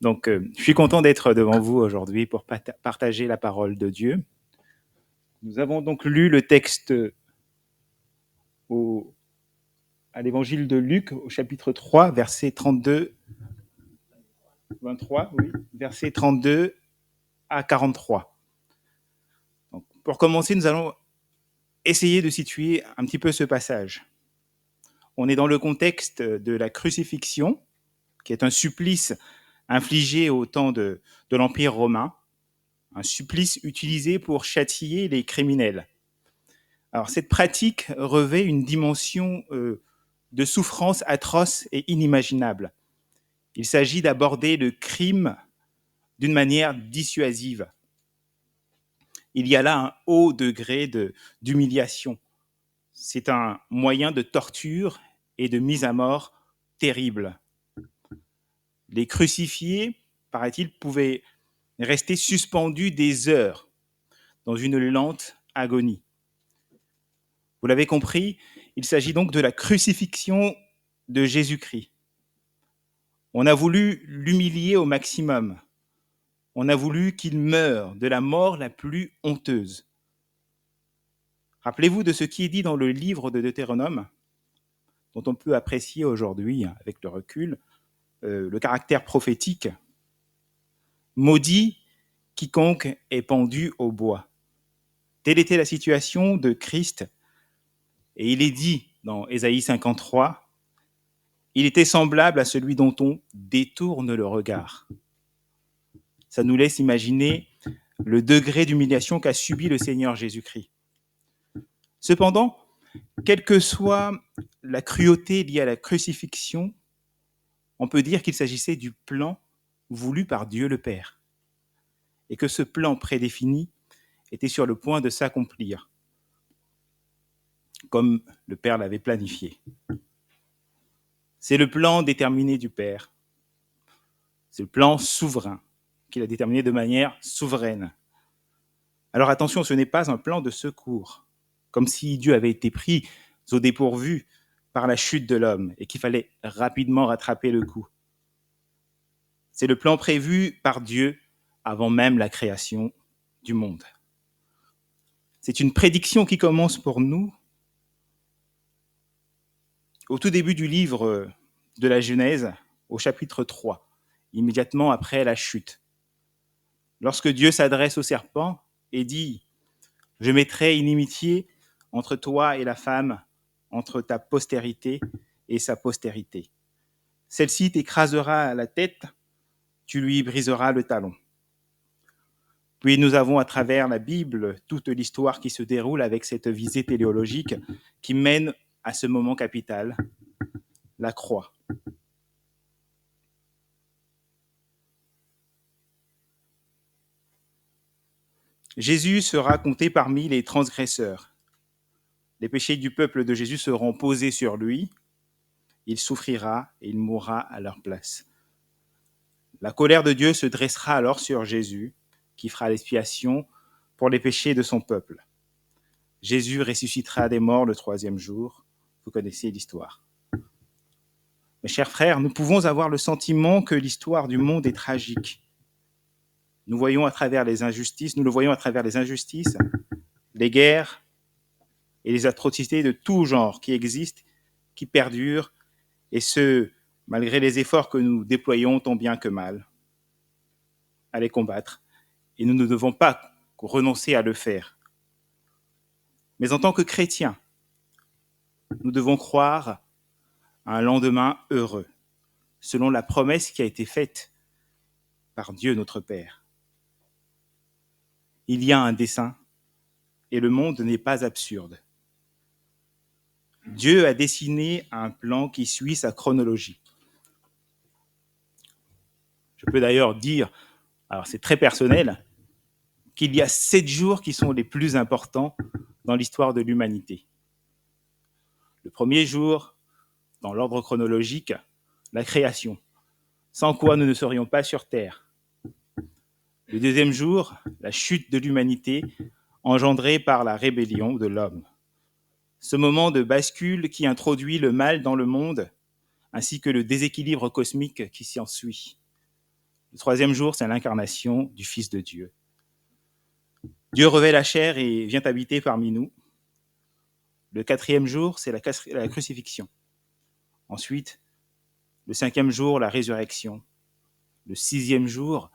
Donc, je suis content d'être devant vous aujourd'hui pour partager la parole de Dieu. Nous avons donc lu le texte à l'évangile de Luc, au chapitre 3, versets 32, 23, oui, versets 32 à 43. Donc, pour commencer, nous allons essayer de situer un petit peu ce passage. On est dans le contexte de la crucifixion, qui est un supplice infligé au temps de l'Empire romain, un supplice utilisé pour châtier les criminels. Alors, cette pratique revêt une dimension de souffrance atroce et inimaginable. Il s'agit d'aborder le crime d'une manière dissuasive. Il y a là un haut degré d'humiliation. C'est un moyen de torture et de mise à mort terrible. Les crucifiés, paraît-il, pouvaient rester suspendus des heures dans une lente agonie. Vous l'avez compris, il s'agit donc de la crucifixion de Jésus-Christ. On a voulu l'humilier au maximum. On a voulu qu'il meure de la mort la plus honteuse. Rappelez-vous de ce qui est dit dans le livre de Deutéronome, dont on peut apprécier aujourd'hui, avec le recul, le caractère prophétique. Maudit quiconque est pendu au bois. Telle était la situation de Christ. Et il est dit dans Ésaïe 53, il était semblable à celui dont on détourne le regard. Ça nous laisse imaginer le degré d'humiliation qu'a subi le Seigneur Jésus-Christ. Cependant, quelle que soit la cruauté liée à la crucifixion, on peut dire qu'il s'agissait du plan voulu par Dieu le Père, et que ce plan prédéfini était sur le point de s'accomplir, comme le Père l'avait planifié. C'est le plan déterminé du Père, c'est le plan souverain qu'il a déterminé de manière souveraine. Alors attention, ce n'est pas un plan de secours, comme si Dieu avait été pris au dépourvu par la chute de l'homme et qu'il fallait rapidement rattraper le coup. C'est le plan prévu par Dieu avant même la création du monde. C'est une prédiction qui commence pour nous au tout début du livre de la Genèse, au chapitre 3, immédiatement après la chute. Lorsque Dieu s'adresse au serpent et dit « Je mettrai inimitié entre toi et la femme, entre ta postérité et sa postérité. Celle-ci t'écrasera la tête, tu lui briseras le talon. » Puis nous avons à travers la Bible toute l'histoire qui se déroule avec cette visée téléologique qui mène à ce moment capital, la croix. Jésus sera compté parmi les transgresseurs. Les péchés du peuple de Jésus seront posés sur lui. Il souffrira et il mourra à leur place. La colère de Dieu se dressera alors sur Jésus, qui fera l'expiation pour les péchés de son peuple. Jésus ressuscitera des morts le 3e jour. Vous connaissez l'histoire. Mes chers frères, nous pouvons avoir le sentiment que l'histoire du monde est tragique. Nous le voyons à travers les injustices, les guerres et les atrocités de tout genre qui existent, qui perdurent, et ce, malgré les efforts que nous déployons tant bien que mal à les combattre. Et nous ne devons pas renoncer à le faire. Mais en tant que chrétiens, nous devons croire à un lendemain heureux, selon la promesse qui a été faite par Dieu notre Père. Il y a un dessein et le monde n'est pas absurde. Dieu a dessiné un plan qui suit sa chronologie. Je peux d'ailleurs dire, alors c'est très personnel, qu'il y a 7 jours qui sont les plus importants dans l'histoire de l'humanité. Le premier jour, dans l'ordre chronologique, la création, sans quoi nous ne serions pas sur Terre. Le deuxième jour, la chute de l'humanité engendrée par la rébellion de l'homme. Ce moment de bascule qui introduit le mal dans le monde, ainsi que le déséquilibre cosmique qui s'y ensuit. Le troisième jour, c'est l'incarnation du Fils de Dieu. Dieu revêt la chair et vient habiter parmi nous. Le quatrième jour, c'est la crucifixion. Ensuite, le cinquième jour, la résurrection. Le sixième jour,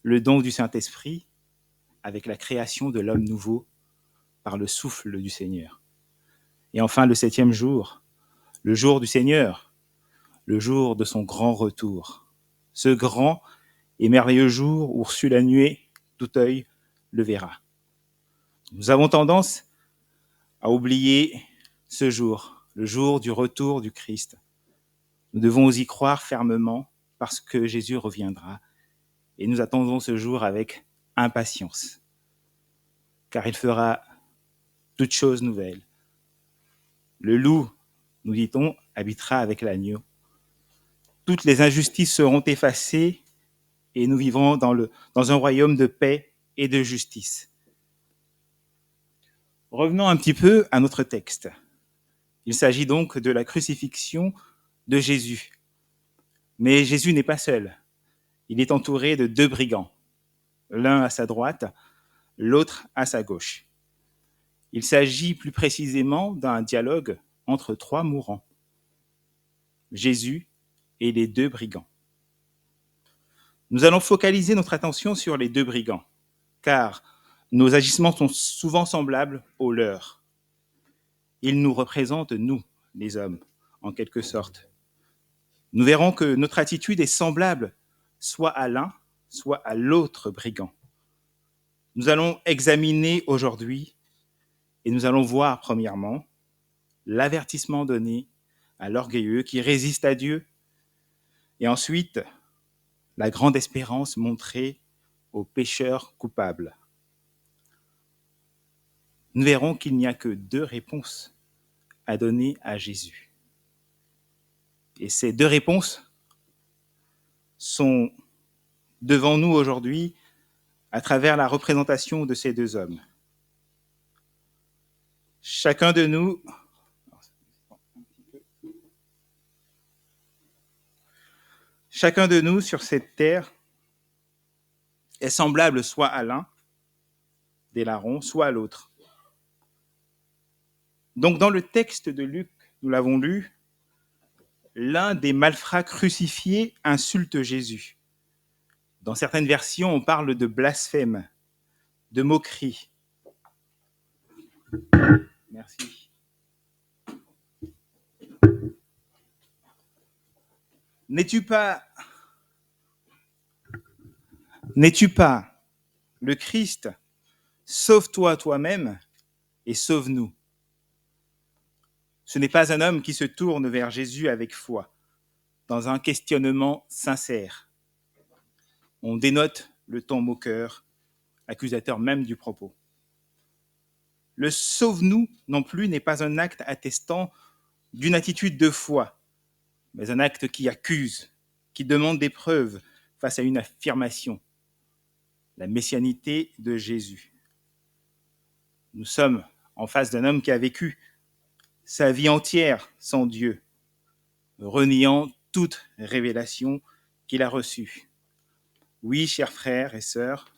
le don du Saint-Esprit avec la création de l'homme nouveau par le souffle du Seigneur. Et enfin, le septième jour, le jour du Seigneur, le jour de son grand retour. Ce grand et merveilleux jour où sur la nuée, tout œil le verra. Nous avons tendance à oublier ce jour, le jour du retour du Christ. Nous devons y croire fermement parce que Jésus reviendra et nous attendons ce jour avec impatience, car il fera toutes choses nouvelles. Le loup, nous dit-on, habitera avec l'agneau. Toutes les injustices seront effacées et nous vivrons dans un royaume de paix et de justice. Revenons un petit peu à notre texte. Il s'agit donc de la crucifixion de Jésus. Mais Jésus n'est pas seul. Il est entouré de deux brigands, l'un à sa droite, l'autre à sa gauche. Il s'agit plus précisément d'un dialogue entre trois mourants, Jésus et les deux brigands. Nous allons focaliser notre attention sur les deux brigands, car nos agissements sont souvent semblables aux leurs. Ils nous représentent, nous, les hommes, en quelque sorte. Nous verrons que notre attitude est semblable soit à l'un, soit à l'autre brigand. Nous allons examiner aujourd'hui et nous allons voir, premièrement, l'avertissement donné à l'orgueilleux qui résiste à Dieu, et ensuite, la grande espérance montrée aux pécheurs coupables. Nous verrons qu'il n'y a que deux réponses à donner à Jésus. Et ces deux réponses sont devant nous aujourd'hui à travers la représentation de ces deux hommes. Chacun de nous sur cette terre est semblable soit à l'un des larrons, soit à l'autre. Donc dans le texte de Luc, nous l'avons lu, l'un des malfrats crucifiés insulte Jésus. Dans certaines versions, on parle de blasphème, de moquerie. Merci. N'es-tu pas le Christ? Sauve-toi toi-même et sauve-nous. Ce n'est pas un homme qui se tourne vers Jésus avec foi, dans un questionnement sincère. On dénote le ton moqueur, accusateur même du propos. Le sauve-nous non plus n'est pas un acte attestant d'une attitude de foi, mais un acte qui accuse, qui demande des preuves face à une affirmation, la messianité de Jésus. Nous sommes en face d'un homme qui a vécu sa vie entière sans Dieu, reniant toute révélation qu'il a reçue. Oui, chers frères et sœurs,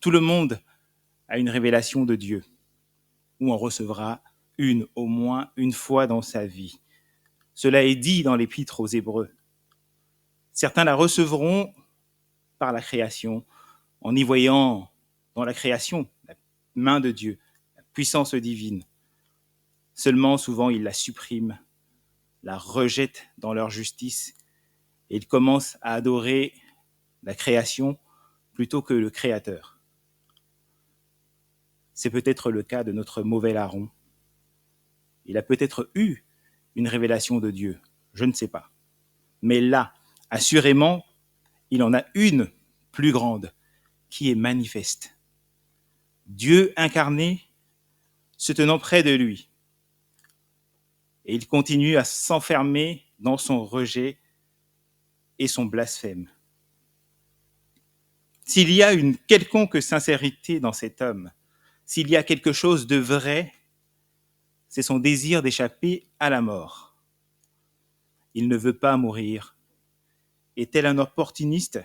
tout le monde a une révélation de Dieu, ou en recevra une au moins une fois dans sa vie. Cela est dit dans l'Épître aux Hébreux. Certains la recevront par la création, en y voyant dans la création la main de Dieu, la puissance divine. Seulement, souvent, ils la suppriment, la rejettent dans leur justice, et ils commencent à adorer la création plutôt que le Créateur. C'est peut-être le cas de notre mauvais larron. Il a peut-être eu une révélation de Dieu, je ne sais pas. Mais là, assurément, il en a une plus grande, qui est manifeste. Dieu incarné se tenant près de lui. Et il continue à s'enfermer dans son rejet et son blasphème. S'il y a une quelconque sincérité dans cet homme, s'il y a quelque chose de vrai, c'est son désir d'échapper à la mort. il ne veut pas mourir. Et tel un opportuniste,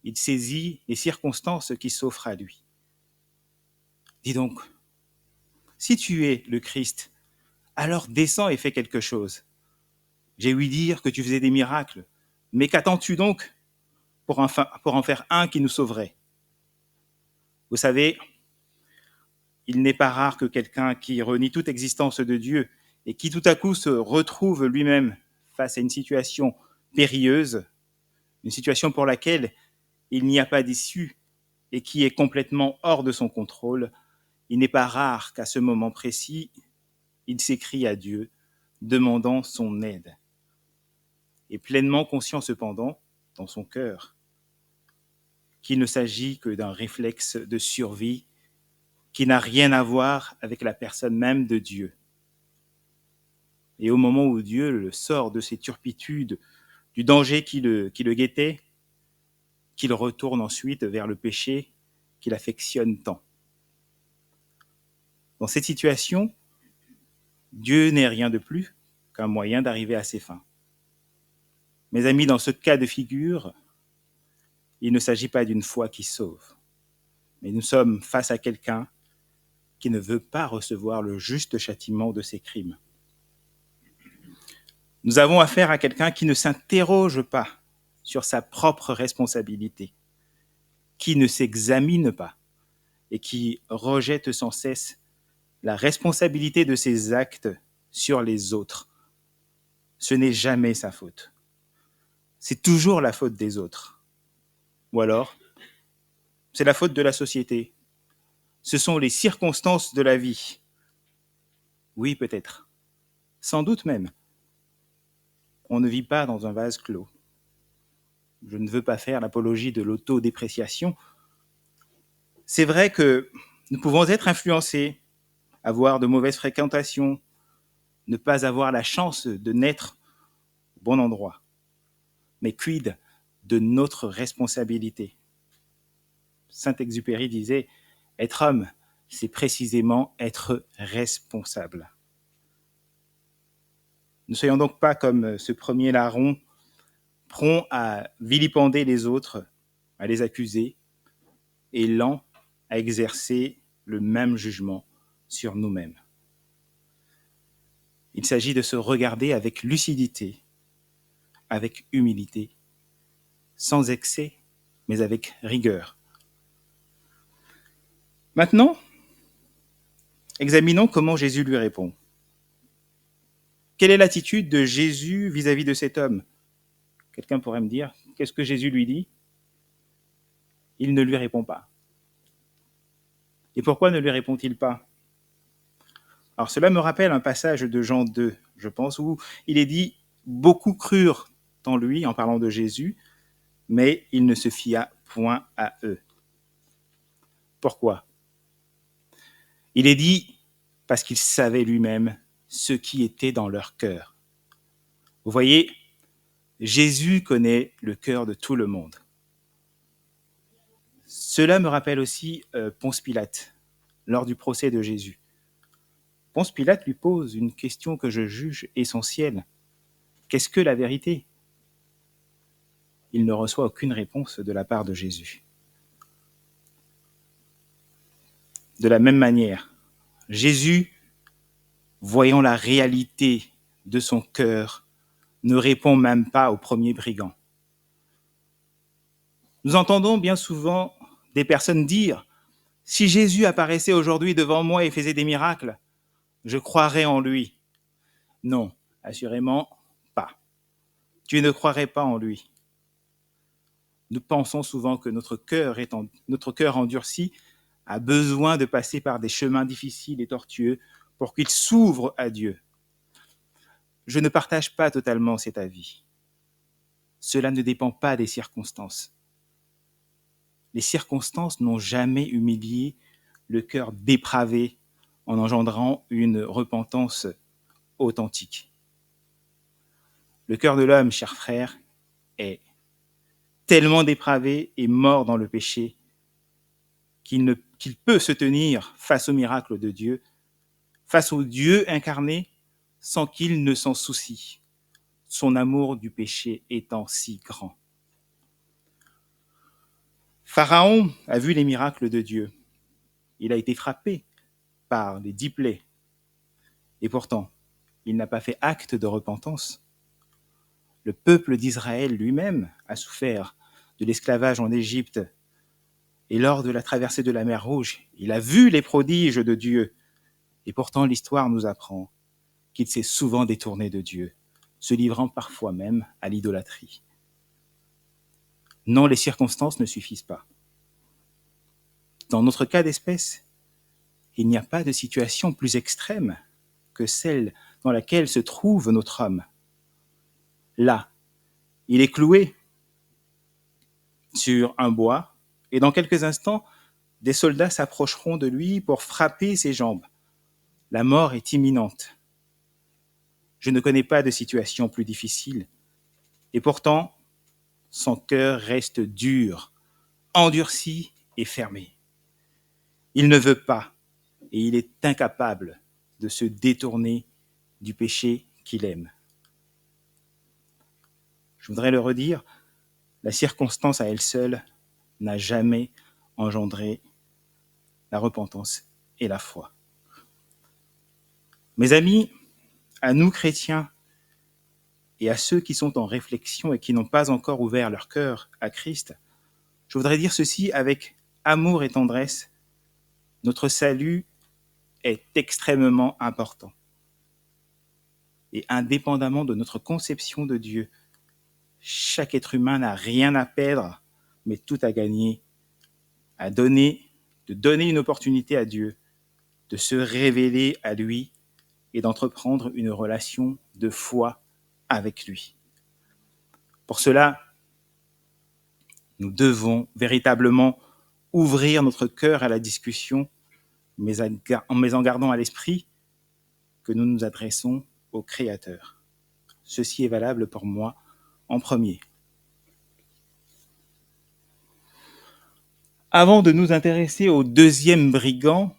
il saisit les circonstances qui s'offrent à lui. Dis donc, si tu es le Christ, alors descends et fais quelque chose. J'ai ouï dire que tu faisais des miracles, mais qu'attends-tu donc pour en faire un qui nous sauverait? Vous savez, il n'est pas rare que quelqu'un qui renie toute existence de Dieu et qui tout à coup se retrouve lui-même face à une situation périlleuse, une situation pour laquelle il n'y a pas d'issue et qui est complètement hors de son contrôle, il n'est pas rare qu'à ce moment précis, il s'écrie à Dieu, demandant son aide. Et pleinement conscient cependant, dans son cœur, qu'il ne s'agit que d'un réflexe de survie qui n'a rien à voir avec la personne même de Dieu. Et au moment où Dieu le sort de ses turpitudes, du danger qui le guettait, qu'il retourne ensuite vers le péché qu'il affectionne tant. Dans cette situation, Dieu n'est rien de plus qu'un moyen d'arriver à ses fins. Mes amis, dans ce cas de figure, il ne s'agit pas d'une foi qui sauve, mais nous sommes face à quelqu'un qui ne veut pas recevoir le juste châtiment de ses crimes. Nous avons affaire à quelqu'un qui ne s'interroge pas sur sa propre responsabilité, qui ne s'examine pas et qui rejette sans cesse la responsabilité de ses actes sur les autres. Ce n'est jamais sa faute. C'est toujours la faute des autres. Ou alors, c'est la faute de la société. Ce sont les circonstances de la vie. Oui, peut-être. Sans doute même. On ne vit pas dans un vase clos. Je ne veux pas faire l'apologie de l'autodépréciation. C'est vrai que nous pouvons être influencés, avoir de mauvaises fréquentations, ne pas avoir la chance de naître au bon endroit. Mais quid de notre responsabilité? Saint-Exupéry disait « Être homme, c'est précisément être responsable ». Ne soyons donc pas comme ce premier larron, prompt à vilipender les autres, à les accuser, et lent à exercer le même jugement sur nous-mêmes. Il s'agit de se regarder avec lucidité, avec humilité, sans excès, mais avec rigueur. Maintenant, examinons comment Jésus lui répond. Quelle est l'attitude de Jésus vis-à-vis de cet homme? Quelqu'un pourrait me dire, qu'est-ce que Jésus lui dit? Il ne lui répond pas. Et pourquoi ne lui répond-il pas? Alors cela me rappelle un passage de Jean 2, je pense, où il est dit « Beaucoup crurent en lui, en parlant de Jésus, mais il ne se fia point à eux. » Pourquoi? Il est dit parce qu'il savait lui-même ce qui était dans leur cœur. Vous voyez, Jésus connaît le cœur de tout le monde. Cela me rappelle aussi Ponce Pilate, lors du procès de Jésus. Ponce Pilate lui pose une question que je juge essentielle. Qu'est-ce que la vérité? Il ne reçoit aucune réponse de la part de Jésus. De la même manière, Jésus, voyant la réalité de son cœur, ne répond même pas au premier brigand. Nous entendons bien souvent des personnes dire « Si Jésus apparaissait aujourd'hui devant moi et faisait des miracles, je croirais en lui. » Non, assurément pas. Tu ne croirais pas en lui. Nous pensons souvent que notre cœur endurci a besoin de passer par des chemins difficiles et tortueux pour qu'il s'ouvre à Dieu. Je ne partage pas totalement cet avis. Cela ne dépend pas des circonstances. Les circonstances n'ont jamais humilié le cœur dépravé en engendrant une repentance authentique. Le cœur de l'homme, chers frères, est tellement dépravé et mort dans le péché qu'il peut se tenir face au miracle de Dieu, face au Dieu incarné, sans qu'il ne s'en soucie. son amour du péché étant si grand. Pharaon a vu les miracles de Dieu. Il a été frappé par les 10 plaies. Et pourtant, il n'a pas fait acte de repentance. Le peuple d'Israël lui-même a souffert de l'esclavage en Égypte. Et lors de la traversée de la mer Rouge, il a vu les prodiges de Dieu. Et pourtant, l'histoire nous apprend qu'il s'est souvent détourné de Dieu, se livrant parfois même à l'idolâtrie. Non, les circonstances ne suffisent pas. Dans notre cas d'espèce, il n'y a pas de situation plus extrême que celle dans laquelle se trouve notre homme. Là, il est cloué sur un bois, et dans quelques instants, des soldats s'approcheront de lui pour frapper ses jambes. La mort est imminente. Je ne connais pas de situation plus difficile, et pourtant, son cœur reste dur, endurci et fermé. Il ne veut pas, et il est incapable de se détourner du péché qu'il aime. Je voudrais le redire, la circonstance à elle seule n'a jamais engendré la repentance et la foi. Mes amis, à nous chrétiens et à ceux qui sont en réflexion et qui n'ont pas encore ouvert leur cœur à Christ, je voudrais dire ceci avec amour et tendresse. Notre salut est extrêmement important. Et indépendamment de notre conception de Dieu, chaque être humain n'a rien à perdre, mais tout à gagner, de donner une opportunité à Dieu, de se révéler à lui et d'entreprendre une relation de foi avec lui. Pour cela, nous devons véritablement ouvrir notre cœur à la discussion, mais en gardant à l'esprit que nous nous adressons au Créateur. Ceci est valable pour moi en premier. Avant de nous intéresser au deuxième brigand,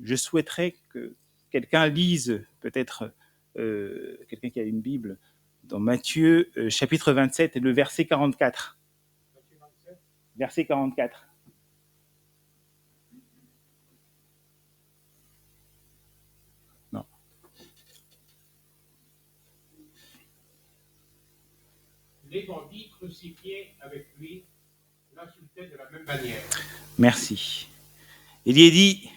je souhaiterais que quelqu'un lise, peut-être quelqu'un qui a une Bible, dans Matthieu chapitre 27 et le verset 44. Verset 44. Non. Les bandits crucifiés avec lui l'insultaient de la même manière. Merci. Il y est dit,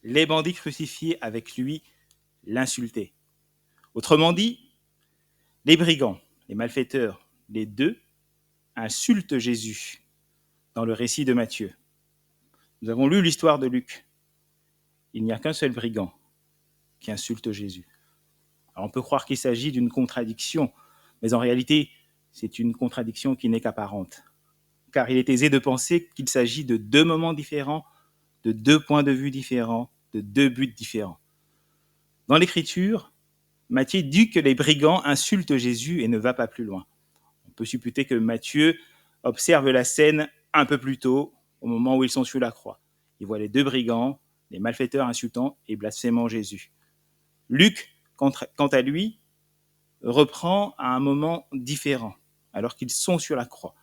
les bandits crucifiés avec lui l'insultaient. Autrement dit, les brigands, les malfaiteurs, les deux, insultent Jésus dans le récit de Matthieu. Nous avons lu l'histoire de Luc. Il n'y a qu'un seul brigand qui insulte Jésus. Alors on peut croire qu'il s'agit d'une contradiction, mais en réalité, c'est une contradiction qui n'est qu'apparente. Car il est aisé de penser qu'il s'agit de deux moments différents, de deux points de vue différents, de deux buts différents. Dans l'Écriture, Matthieu dit que les brigands insultent Jésus et ne va pas plus loin. On peut supputer que Matthieu observe la scène un peu plus tôt, au moment où ils sont sur la croix. Il voit les deux brigands, les malfaiteurs insultant et blasphémant Jésus. Luc, quant à lui, reprend à un moment différent, alors qu'ils sont sur la croix.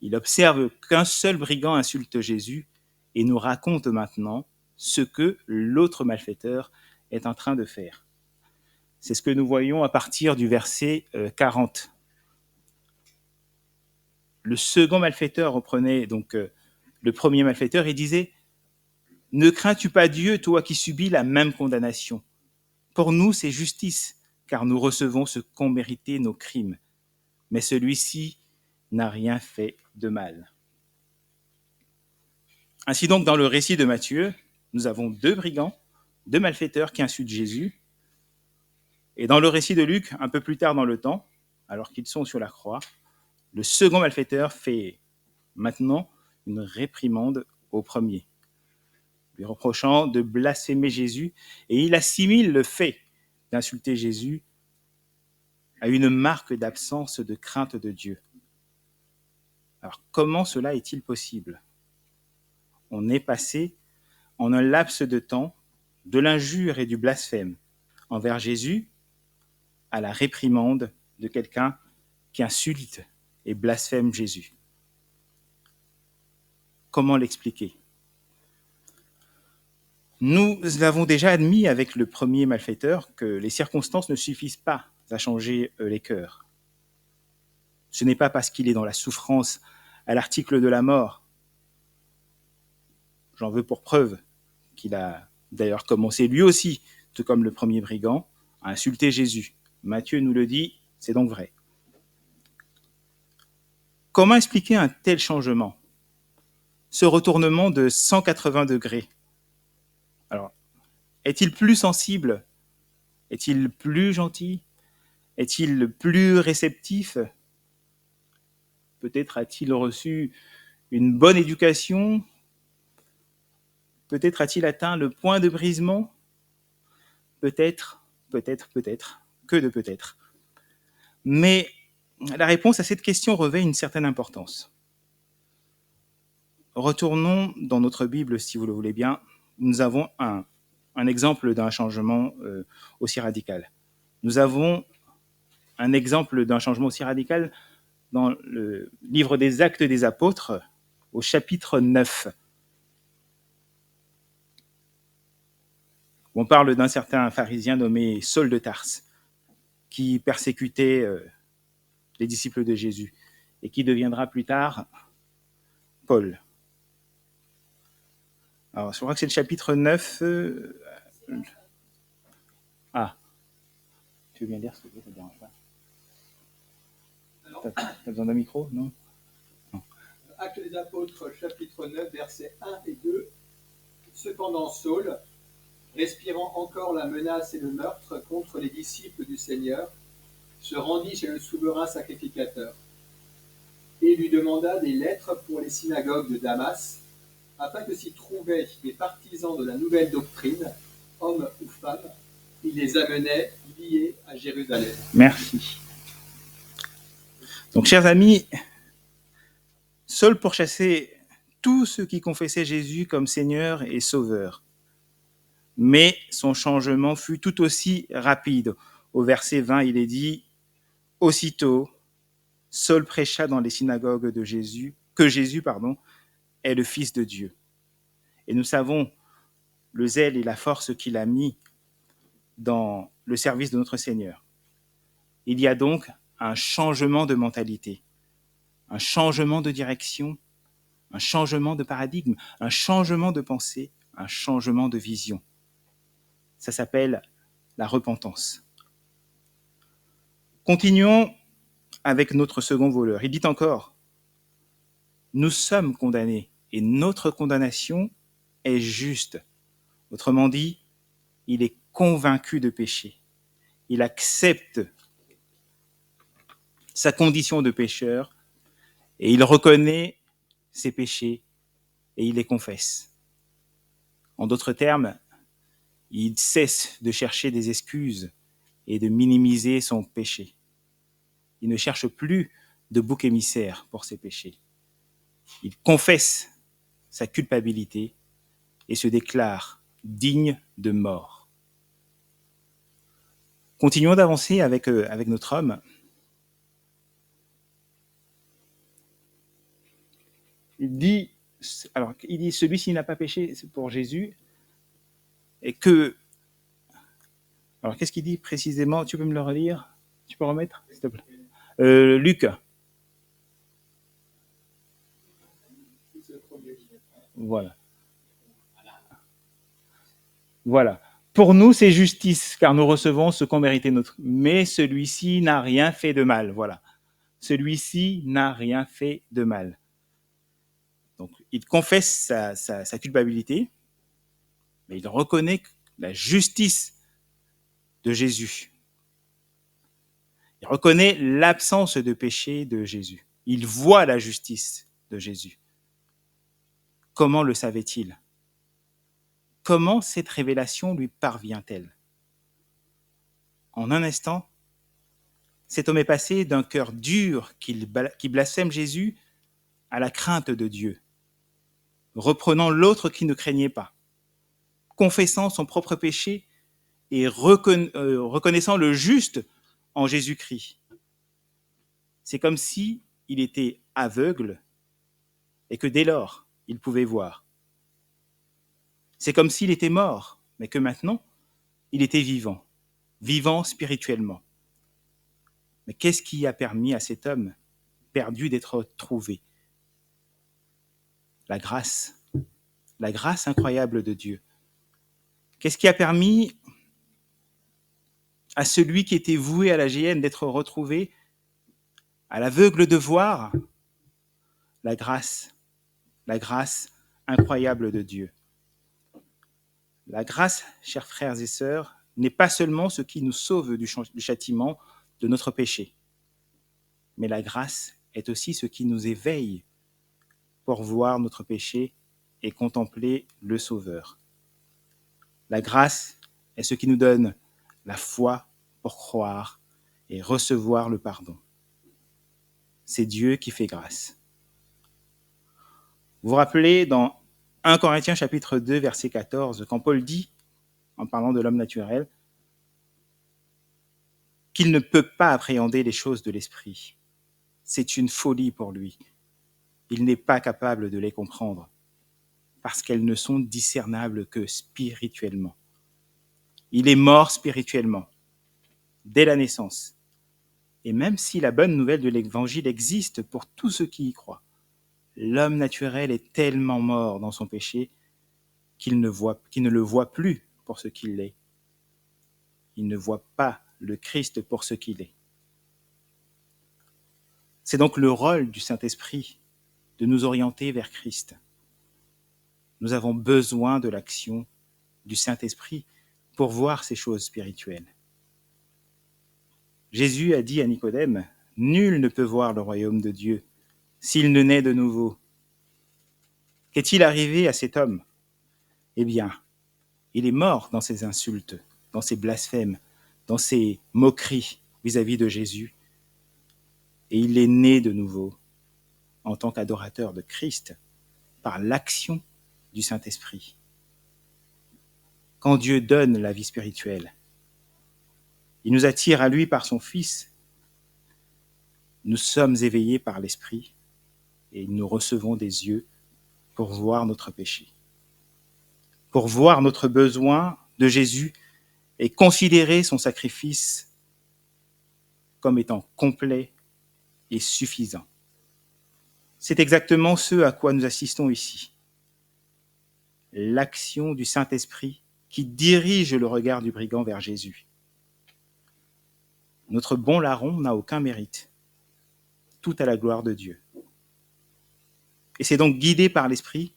Il observe qu'un seul brigand insulte Jésus et nous raconte maintenant ce que l'autre malfaiteur est en train de faire. C'est ce que nous voyons à partir du verset 40. Le second malfaiteur reprenait donc le premier malfaiteur et disait « Ne crains-tu pas Dieu, toi qui subis la même condamnation ? Pour nous, c'est justice, car nous recevons ce qu'ont mérité nos crimes. Mais celui-ci n'a rien fait de mal. » Ainsi donc, dans le récit de Matthieu, nous avons deux brigands, deux malfaiteurs qui insultent Jésus. Et dans le récit de Luc, un peu plus tard dans le temps, alors qu'ils sont sur la croix, le second malfaiteur fait maintenant une réprimande au premier, lui reprochant de blasphémer Jésus, et il assimile le fait d'insulter Jésus à une marque d'absence de crainte de Dieu. Alors comment cela est-il possible ? On est passé en un laps de temps de l'injure et du blasphème envers Jésus à la réprimande de quelqu'un qui insulte et blasphème Jésus. Comment l'expliquer? Nous l'avons déjà admis avec le premier malfaiteur que les circonstances ne suffisent pas à changer les cœurs. Ce n'est pas parce qu'il est dans la souffrance à l'article de la mort. J'en veux pour preuve qu'il a d'ailleurs commencé lui aussi, tout comme le premier brigand, à insulter Jésus. Matthieu nous le dit, c'est donc vrai. Comment expliquer un tel changement? Ce retournement de 180 degrés. Alors, est-il plus sensible? Est-il plus gentil? Est-il plus réceptif? Peut-être a-t-il reçu une bonne éducation? Peut-être a-t-il atteint le point de brisement? Peut-être. Que de peut-être. Mais la réponse à cette question revêt une certaine importance. Retournons dans notre Bible, si vous le voulez bien. Nous avons un exemple d'un changement aussi radical. Nous avons un exemple d'un changement aussi radical dans le livre des Actes des Apôtres, au chapitre 9. On parle d'un certain pharisien nommé Saul de Tarse, qui persécutait les disciples de Jésus et qui deviendra plus tard Paul. Alors, je crois que c'est le chapitre 9. Ah, tu veux bien dire ce que tu veux, ça ne dérange pas. T'as besoin d'un micro, non? Actes des Apôtres, chapitre 9, versets 1 et 2. Cependant, Saul, respirant encore la menace et le meurtre contre les disciples du Seigneur, se rendit chez le souverain sacrificateur et lui demanda des lettres pour les synagogues de Damas, afin que s'y trouvaient des partisans de la nouvelle doctrine, hommes ou femmes, il les amenait liés à Jérusalem. Merci. Donc, chers amis, Saul pourchassait tous ceux qui confessaient Jésus comme Seigneur et Sauveur. Mais son changement fut tout aussi rapide. Au verset 20, il est dit « Aussitôt, Saul prêcha dans les synagogues de Jésus, que Jésus est le Fils de Dieu. » Et nous savons le zèle et la force qu'il a mis dans le service de notre Seigneur. Il y a donc un changement de mentalité, un changement de direction, un changement de paradigme, un changement de pensée, un changement de vision. Ça s'appelle la repentance. Continuons avec notre second voleur. Il dit encore, nous sommes condamnés et notre condamnation est juste. Autrement dit, il est convaincu de péché. Il accepte sa condition de pécheur et il reconnaît ses péchés et il les confesse. En d'autres termes, il cesse de chercher des excuses et de minimiser son péché. Il ne cherche plus de bouc émissaire pour ses péchés. Il confesse sa culpabilité et se déclare digne de mort. Continuons d'avancer avec notre homme. Il dit, celui-ci n'a pas péché pour Jésus, et que... Alors, qu'est-ce qu'il dit précisément? Tu peux me le relire? Tu peux remettre, s'il te plaît? Luc. Voilà. Pour nous, c'est justice, car nous recevons ce qu'ont mérité notre... Mais celui-ci n'a rien fait de mal. Voilà. Celui-ci n'a rien fait de mal. Donc, il confesse sa culpabilité, mais il reconnaît la justice de Jésus. Il reconnaît l'absence de péché de Jésus. Il voit la justice de Jésus. Comment le savait-il? Comment cette révélation lui parvient-elle? En un instant, cet homme est passé d'un cœur dur qui blasphème Jésus à la crainte de Dieu, reprenant l'autre qui ne craignait pas, confessant son propre péché et reconnaissant le juste en Jésus-Christ. C'est comme si il était aveugle et que dès lors, il pouvait voir. C'est comme s'il était mort, mais que maintenant, il était vivant, vivant spirituellement. Mais qu'est-ce qui a permis à cet homme perdu d'être trouvé? La grâce incroyable de Dieu. Qu'est-ce qui a permis à celui qui était voué à la géhenne d'être retrouvé, à l'aveugle de voir? La grâce incroyable de Dieu. La grâce, chers frères et sœurs, n'est pas seulement ce qui nous sauve du châtiment de notre péché, mais la grâce est aussi ce qui nous éveille pour voir notre péché et contempler le Sauveur. La grâce est ce qui nous donne la foi pour croire et recevoir le pardon. C'est Dieu qui fait grâce. Vous vous rappelez dans 1 Corinthiens chapitre 2, verset 14, quand Paul dit, en parlant de l'homme naturel, qu'il ne peut pas appréhender les choses de l'esprit. C'est une folie pour lui. Il n'est pas capable de les comprendre parce qu'elles ne sont discernables que spirituellement. Il est mort spirituellement dès la naissance. Et même si la bonne nouvelle de l'évangile existe pour tous ceux qui y croient, l'homme naturel est tellement mort dans son péché qu'il ne le voit plus pour ce qu'il est. Il ne voit pas le Christ pour ce qu'il est. C'est donc le rôle du Saint-Esprit de nous orienter vers Christ. Nous avons besoin de l'action du Saint-Esprit pour voir ces choses spirituelles. Jésus a dit à Nicodème, « Nul ne peut voir le royaume de Dieu s'il ne naît de nouveau. » Qu'est-il arrivé à cet homme? Eh bien, il est mort dans ses insultes, dans ses blasphèmes, dans ses moqueries vis-à-vis de Jésus. Et il est né de nouveau en tant qu'adorateur de Christ par l'action du Saint-Esprit. Quand Dieu donne la vie spirituelle, il nous attire à lui par son Fils. Nous sommes éveillés par l'Esprit et nous recevons des yeux pour voir notre péché, pour voir notre besoin de Jésus et considérer son sacrifice comme étant complet et suffisant. C'est exactement ce à quoi nous assistons ici. L'action du Saint-Esprit qui dirige le regard du brigand vers Jésus. Notre bon larron n'a aucun mérite. Tout à la gloire de Dieu. Et c'est donc guidé par l'Esprit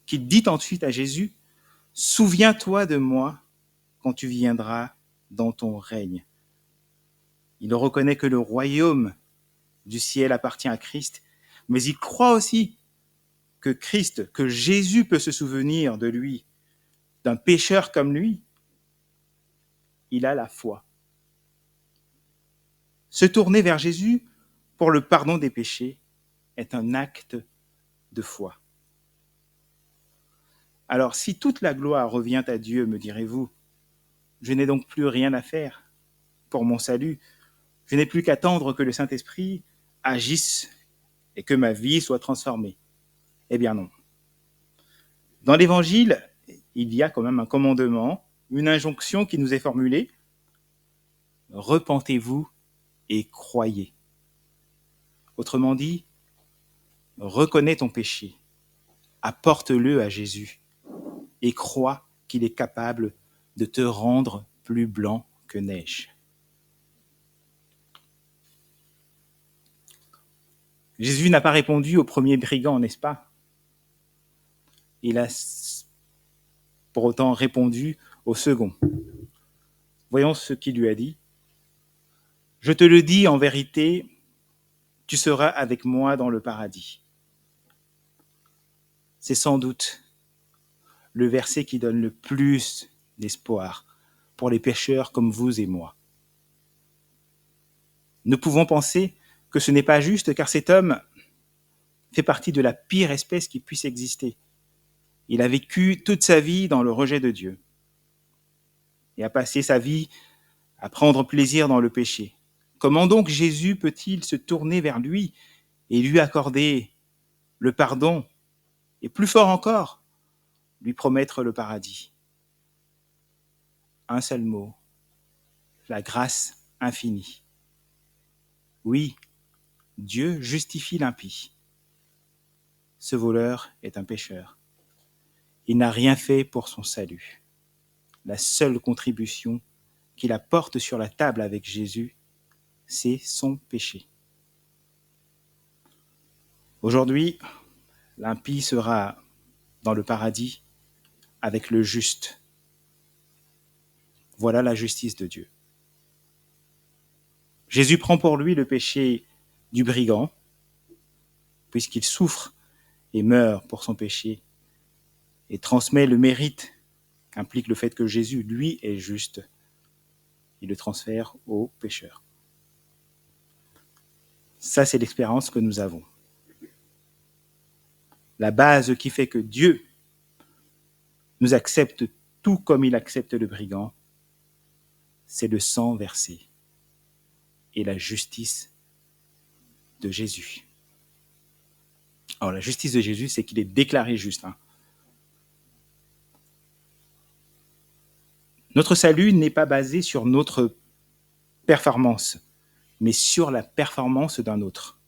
qu'il dit ensuite à Jésus, « Souviens-toi de moi quand tu viendras dans ton règne. » Il reconnaît que le royaume du ciel appartient à Christ, mais il croit aussi que Christ, que Jésus peut se souvenir de lui, d'un pécheur comme lui. Il a la foi. Se tourner vers Jésus pour le pardon des péchés est un acte de foi. Alors, si toute la gloire revient à Dieu, me direz-vous, je n'ai donc plus rien à faire pour mon salut. Je n'ai plus qu'attendre que le Saint-Esprit agisse et que ma vie soit transformée. Eh bien non. Dans l'Évangile, il y a quand même un commandement, une injonction qui nous est formulée. Repentez-vous et croyez. Autrement dit, reconnais ton péché, apporte-le à Jésus et crois qu'il est capable de te rendre plus blanc que neige. Jésus n'a pas répondu au premier brigand, n'est-ce pas? Il a pour autant répondu au second. Voyons ce qu'il lui a dit. « Je te le dis en vérité, tu seras avec moi dans le paradis. » C'est sans doute le verset qui donne le plus d'espoir pour les pécheurs comme vous et moi. Nous pouvons penser que ce n'est pas juste car cet homme fait partie de la pire espèce qui puisse exister. Il a vécu toute sa vie dans le rejet de Dieu et a passé sa vie à prendre plaisir dans le péché. Comment donc Jésus peut-il se tourner vers lui et lui accorder le pardon et plus fort encore, lui promettre le paradis? Un seul mot, la grâce infinie. Oui, Dieu justifie l'impie. Ce voleur est un pécheur. Il n'a rien fait pour son salut. La seule contribution qu'il apporte sur la table avec Jésus, c'est son péché. Aujourd'hui, l'impie sera dans le paradis avec le juste. Voilà la justice de Dieu. Jésus prend pour lui le péché du brigand, puisqu'il souffre et meurt pour son péché, et transmet le mérite qu'implique le fait que Jésus, lui, est juste. Il le transfère aux pécheurs. Ça, c'est l'expérience que nous avons. La base qui fait que Dieu nous accepte tout comme il accepte le brigand, c'est le sang versé et la justice de Jésus. Alors la justice de Jésus, c'est qu'il est déclaré juste. Notre salut n'est pas basé sur notre performance, mais sur la performance d'un autre,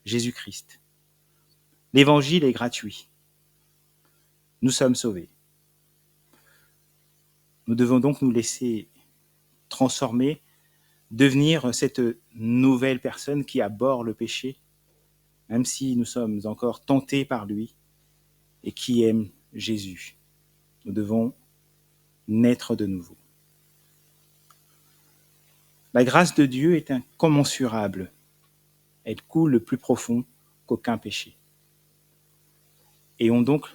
Jésus-Christ. L'évangile est gratuit. Nous sommes sauvés. Nous devons donc nous laisser transformer, devenir cette nouvelle personne qui abhorre le péché, même si nous sommes encore tentés par lui et qui aime Jésus. Nous devons naître de nouveau. La grâce de Dieu est incommensurable. Elle coule plus profond qu'aucun péché. Ayons donc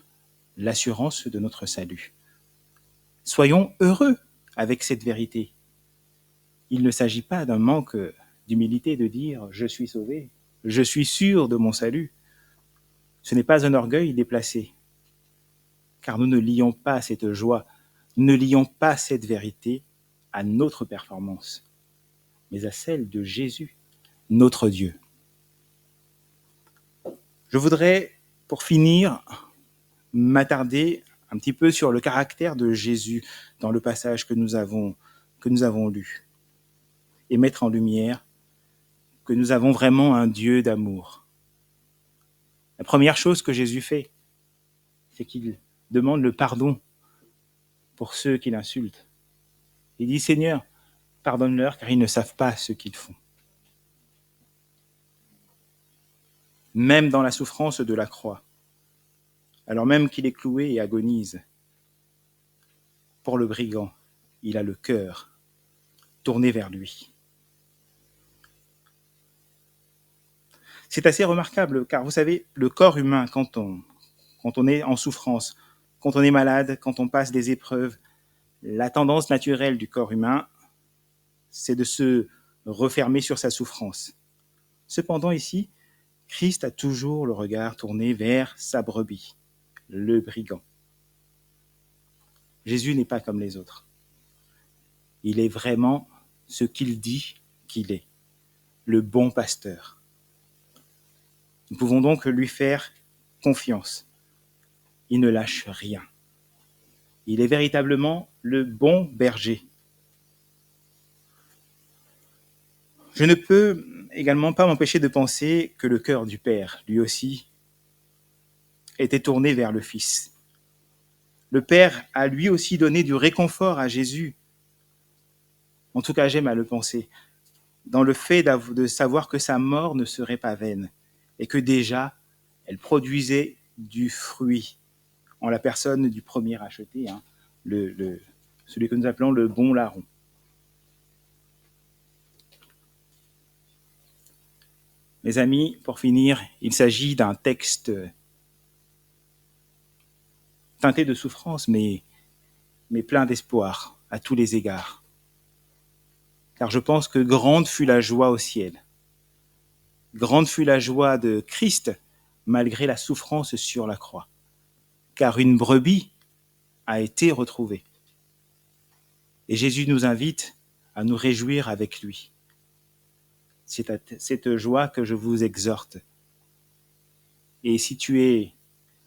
l'assurance de notre salut. Soyons heureux avec cette vérité. Il ne s'agit pas d'un manque d'humilité de dire « je suis sauvé, je suis sûr de mon salut ». Ce n'est pas un orgueil déplacé, car nous ne lions pas cette joie, nous ne lions pas cette vérité à notre performance, mais à celle de Jésus, notre Dieu. Je voudrais, pour finir, m'attarder un petit peu sur le caractère de Jésus dans le passage que nous avons lu et mettre en lumière que nous avons vraiment un Dieu d'amour. La première chose que Jésus fait, c'est qu'il demande le pardon pour ceux qui l'insultent. Il dit « Seigneur, pardonne-leur car ils ne savent pas ce qu'ils font. » Même dans la souffrance de la croix, alors même qu'il est cloué et agonise, pour le brigand, il a le cœur tourné vers lui. C'est assez remarquable, car vous savez, le corps humain, quand on est en souffrance, quand on est malade, quand on passe des épreuves, la tendance naturelle du corps humain, c'est de se refermer sur sa souffrance. Cependant, ici, Christ a toujours le regard tourné vers sa brebis, le brigand. Jésus n'est pas comme les autres. Il est vraiment ce qu'il dit qu'il est, le bon pasteur. Nous pouvons donc lui faire confiance. Il ne lâche rien. Il est véritablement le bon berger. Je ne peux également pas m'empêcher de penser que le cœur du Père, lui aussi, était tourné vers le Fils. Le Père a lui aussi donné du réconfort à Jésus. En tout cas, j'aime à le penser, dans le fait de savoir que sa mort ne serait pas vaine et que déjà, elle produisait du fruit en la personne du premier acheté, celui que nous appelons le bon larron. Mes amis, pour finir, il s'agit d'un texte teinté de souffrance, mais plein d'espoir à tous les égards. Car je pense que grande fut la joie au ciel. Grande fut la joie de Christ, malgré la souffrance sur la croix. Car une brebis a été retrouvée. Et Jésus nous invite à nous réjouir avec lui. C'est à cette joie que je vous exhorte. Et si tu es,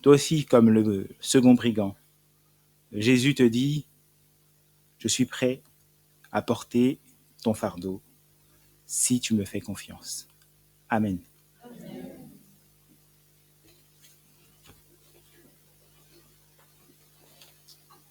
toi aussi, comme le second brigand, Jésus te dit, je suis prêt à porter ton fardeau si tu me fais confiance. Amen.